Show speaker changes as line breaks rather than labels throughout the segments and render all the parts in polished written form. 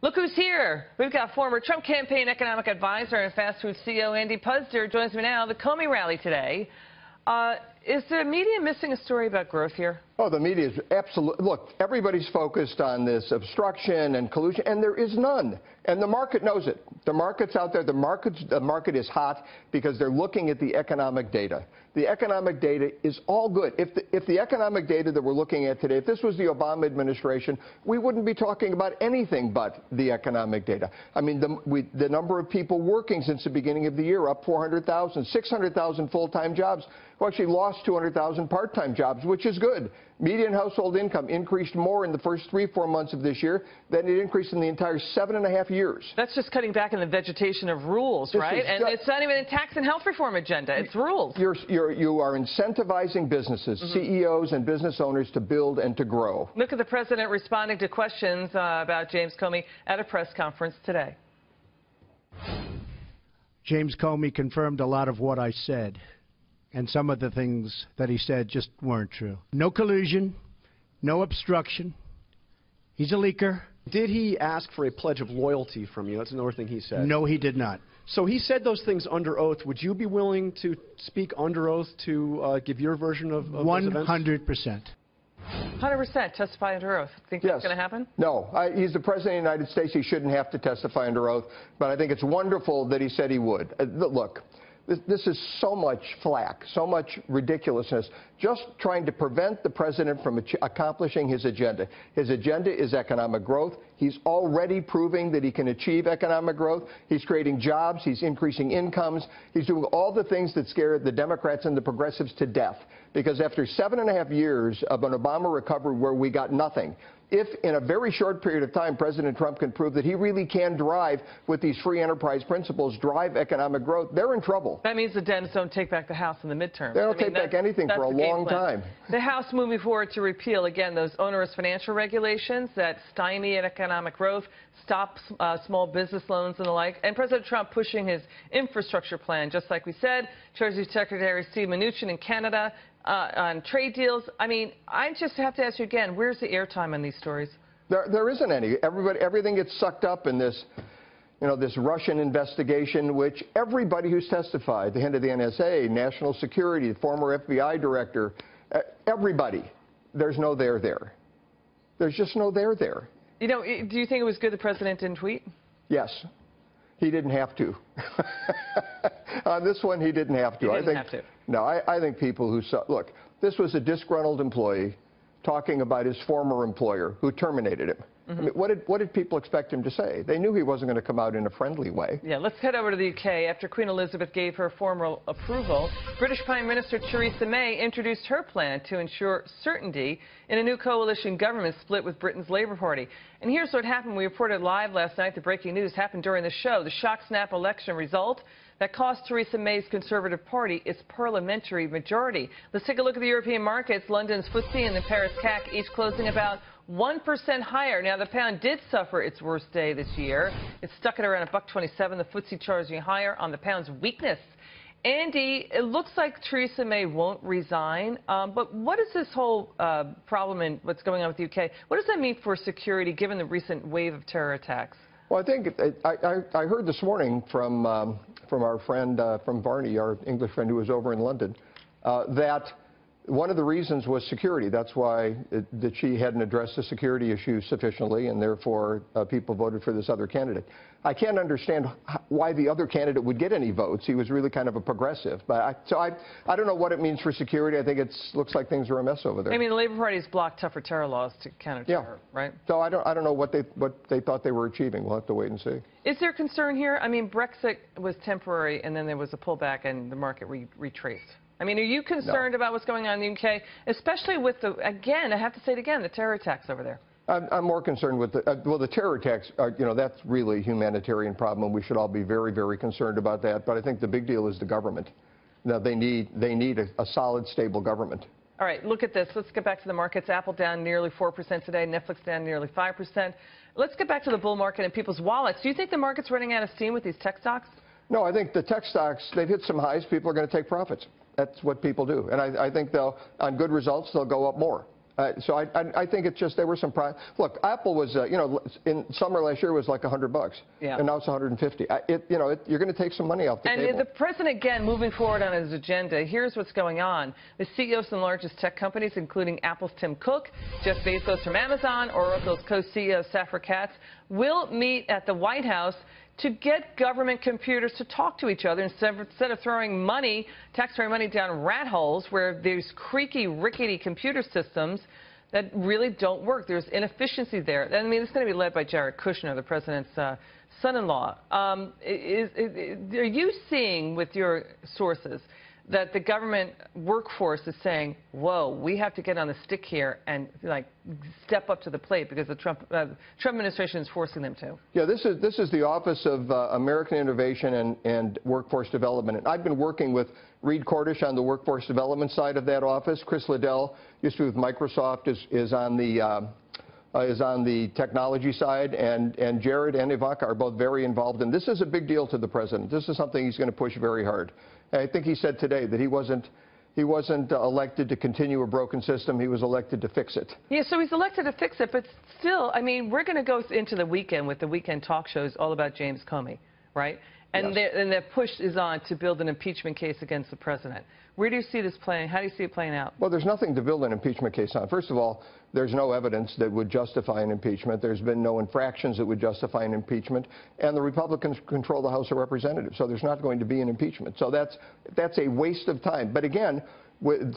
Look who's here. We've got former Trump campaign economic advisor and fast food CEO Andy Puzder joins me now. The Comey rally today. Is the media missing a story about growth here?
Oh, the media is absolutely. Look, everybody's focused on this obstruction and collusion, and there is none. And the market knows it. The market's out there. The market is hot because they're looking at the economic data. The economic data is all good. If the economic data that we're looking at today, if this was the Obama administration, we wouldn't be talking about anything but the economic data. I mean, the number of people working since the beginning of the year up 400,000, 600,000 full-time jobs. We actually lost 200,000 part-time jobs, which is good. Median household income increased more in the first 3-4 months of this year than it increased in the entire 7.5 years.
That's just cutting back on the vegetation of rules, right? And it's not even a tax and health reform agenda. It's rules.
You are incentivizing businesses, CEOs and business owners to build and to grow.
Look at the president responding to questions about James Comey at a press conference today.
James Comey confirmed a lot of what I said. And some of the things that he said just weren't true. No collusion, no obstruction. He's a leaker.
Did he ask for a pledge of loyalty from you? That's another thing he said.
No, he did not.
So he said those things under oath. Would you be willing to speak under oath to give your version of those events?
100%.
100%. Testify under oath. Think that's going to happen?
No. He's the President of the United States. He shouldn't have to testify under oath. But I think it's wonderful that he said he would. Look. This is so much flack, so much ridiculousness, just trying to prevent the president from accomplishing his agenda. His agenda is economic growth. He's already proving that he can achieve economic growth. He's creating jobs. He's increasing incomes. He's doing all the things that scare the Democrats and the progressives to death. Because after 7.5 years of an Obama recovery where we got nothing, if in a very short period of time President Trump can prove that he really can drive, with these free enterprise principles, drive economic growth, they're in trouble.
That means the Dems don't take back the House in the midterms.
They don't take back anything for a long time.
The House moving forward to repeal, again, those onerous financial regulations that stymie economic growth, stop small business loans and the like. And President Trump pushing his infrastructure plan, just like we said. Treasury Secretary Steve Mnuchin in Canada on trade deals. I mean, I just have to ask you again, where's the airtime on these stories?
There isn't any. Everything gets sucked up in this, this Russian investigation, which everybody who's testified, the head of the NSA, National Security, the former FBI director, everybody, there's no there there. There's just no there there.
Do you think it was good the president didn't tweet?
Yes. He didn't have to. On this one, he didn't have to.
He didn't have to.
No, I think people who saw, look, this was a disgruntled employee talking about his former employer who terminated him. I mean, what did people expect him to say? They knew he wasn't going to come out in a friendly way.
Yeah, let's head over to the UK. After Queen Elizabeth gave her formal approval, British Prime Minister Theresa May introduced her plan to ensure certainty in a new coalition government split with Britain's Labour Party. And here's what happened. We reported live last night. The breaking news happened during the show. The shock-snap election result that cost Theresa May's Conservative Party its parliamentary majority. Let's take a look at the European markets. London's FTSE and the Paris CAC each closing about 1% higher. Now, the pound did suffer its worst day this year. It's stuck at around $1.27. The FTSE charging higher on the pound's weakness. Andy, it looks like Theresa May won't resign. But what is this whole problem and what's going on with the UK? What does that mean for security, given the recent wave of terror attacks?
Well, I think I heard this morning from our friend from Varney, our English friend who was over in London, that one of the reasons was security. That's why that she hadn't addressed the security issue sufficiently, and therefore people voted for this other candidate. I can't understand why the other candidate would get any votes. He was really kind of a progressive. But I don't know what it means for security. I think it looks like things are a mess over there.
I mean, the Labour Party's blocked tougher terror laws to counter terror, right?
So I don't know what they thought they were achieving. We'll have to wait and see.
Is there concern here? I mean, Brexit was temporary, and then there was a pullback, and the market retraced. I mean, are you concerned about what's going on in the UK, especially with the, again, I have to say it again, the terror attacks over there?
I'm more concerned with the terror attacks. That's really a humanitarian problem. We should all be very, very concerned about that. But I think the big deal is the government. Now, they need a solid, stable government.
All right, look at this. Let's get back to the markets. Apple down nearly 4% today. Netflix down nearly 5%. Let's get back to the bull market and people's wallets. Do you think the market's running out of steam with these tech stocks?
No, I think the tech stocks, they've hit some highs. People are going to take profits. That's what people do. And I think on good results, they'll go up more. So I think it's just there were some look, Apple was in summer last year was like $100,
yeah,
and now it's 150. You're going to take some money off the table.
And the president again moving forward on his agenda. Here's what's going on: the CEOs of the largest tech companies, including Apple's Tim Cook, Jeff Bezos from Amazon, Oracle's co-CEO Safra Catz, will meet at the White House to get government computers to talk to each other instead of throwing money, taxpayer money, down rat holes where there's creaky, rickety computer systems that really don't work. There's inefficiency there. I mean, it's going to be led by Jared Kushner, the president's son-in-law. Are you seeing with your sources that the government workforce is saying, whoa, we have to get on the stick here and like step up to the plate because the Trump administration is forcing them to?
Yeah, this is the Office of American Innovation and Workforce Development. And I've been working with Reed Cordish on the workforce development side of that office. Chris Liddell used to be with Microsoft, is on the technology side, and Jared and Ivanka are both very involved. And this is a big deal to the president. This is something he's going to push very hard. I think he said today that he wasn't elected to continue a broken system. He was elected to fix it.
Yeah, so he's elected to fix it, but still, I mean, we're going to go into the weekend with the weekend talk shows all about James Comey, right? And,
yes,
and the push is on to build an impeachment case against the president. Where do you see this playing? How do you see it playing out?
Well, there's nothing to build an impeachment case on. First of all, there's no evidence that would justify an impeachment. There's been no infractions that would justify an impeachment. And the Republicans control the House of Representatives, so there's not going to be an impeachment. So that's a waste of time. But again,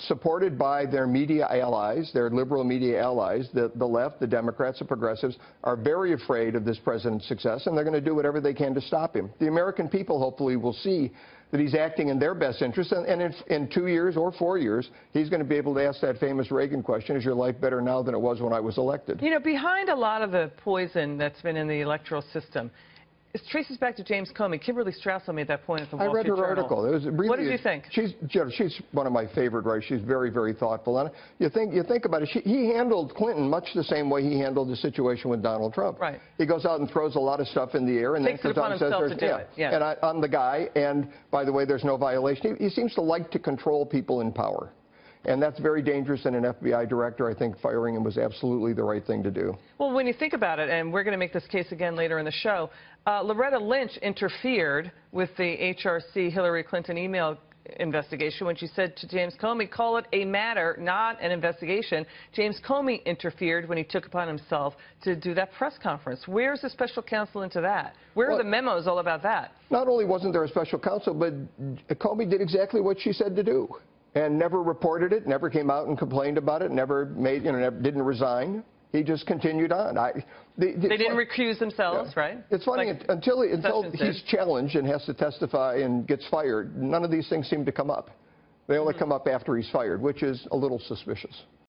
supported by their media allies, their liberal media allies, the left, the Democrats, the progressives, are very afraid of this president's success, and they're going to do whatever they can to stop him. The American people, hopefully, will see that he's acting in their best interest, and if in 2 years or 4 years, he's going to be able to ask that famous Reagan question, is your life better now than it was when I was elected?
You know, behind a lot of the poison that's been in the electoral system, it traces back to James Comey. Kimberly Strassel made that point at the Wall Street Journal.
I read her article. It was really,
what did you think?
She's one of my favorite writers. She's very, very thoughtful. And you think about it. He handled Clinton much the same way he handled the situation with Donald Trump.
Right.
He goes out and throws a lot of stuff in the air, and
takes
then
it upon himself to do it. Yeah.
And I'm the guy. And by the way, there's no violation. He seems to like to control people in power. And that's very dangerous in an FBI director. I think firing him was absolutely the right thing to do. Well,
when you think about it, and we're going to make this case again later in the show, Loretta Lynch interfered with the HRC Hillary Clinton email investigation when she said to James Comey, call it a matter, not an investigation. James Comey interfered when he took upon himself to do that press conference. Where's the special counsel into that? Where are the memos all about that?
Not only wasn't there a special counsel, but Comey did exactly what she said to do. And never reported it, never came out and complained about it, never made, didn't resign. He just continued on. They
didn't recuse themselves, yeah, right?
It's funny, like until he's challenged and has to testify and gets fired, none of these things seem to come up. They only come up after he's fired, which is a little suspicious.